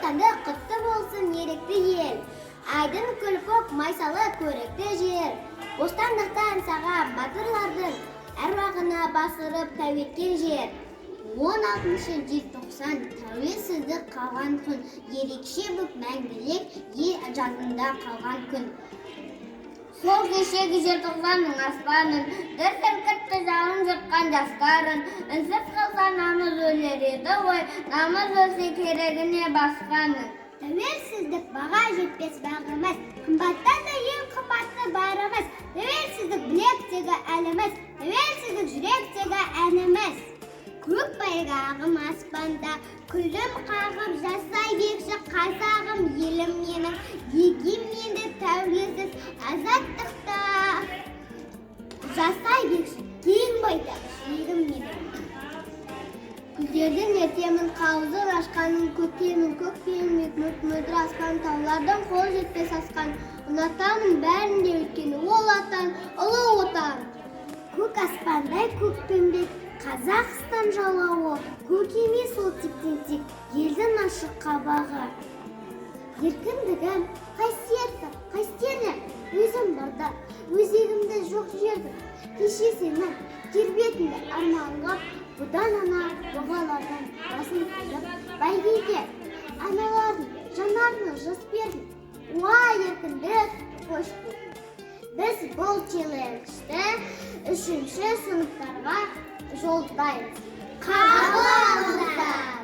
Bostanda құтты болсын еректі ел. Айдын күл-көк майсалы көрікті жер. Бостандықтан саған батырлардың әруағына басырып тәуекел жер. 16 желтоқсан тәуелсіздік қалған күн, ерекше бүк мәңгілік ел жадында қалған күн. Сол кешегі желтоқсанның аспанын, дүр сілкітті жалын жұртқан жастарын, үнсіз қалса намыс өлер еді ғой, намыс өлсе керегіне басқанын. Тәуелсіздік баға жетпес бағымыз, қымбаттан да ең қымбатты барымыз. Тәуелсіздік білектегі әліміз, тәуелсіздік жүректегі әніміз. Көк байрағым аспанда, күлім қағып жасай бекші қазағым елім менің, егеменді тәуелсіз азаттықта. Жасай бекші кең байтақ жерім менің. Гүлдердің ертемін қауызыр ашқанын, көктемін көк белмек мөт-мөдір асқан, таулардың қол жетпес асқан. Ұнатамын бәрінде өткені ол атан, ұлы отан. Көк аспандай көкпеңбек Қазақстан жалауы, көк емес ол тектен-тек, елдің ашық қабағы. Еркіндігім, қастерлі, өзім барда, өзегімді жоқ жерді. Кеше сені, кербетімді арманлап, бұдан ана бұғалардан басын қойып, бәйгеге, аналардың жанарына жас бердім. Уа еркіндік, қош бол. Біз бұл челленджді 3-ші сыныптарға жолдаймыз. Қабыл алыңыздар!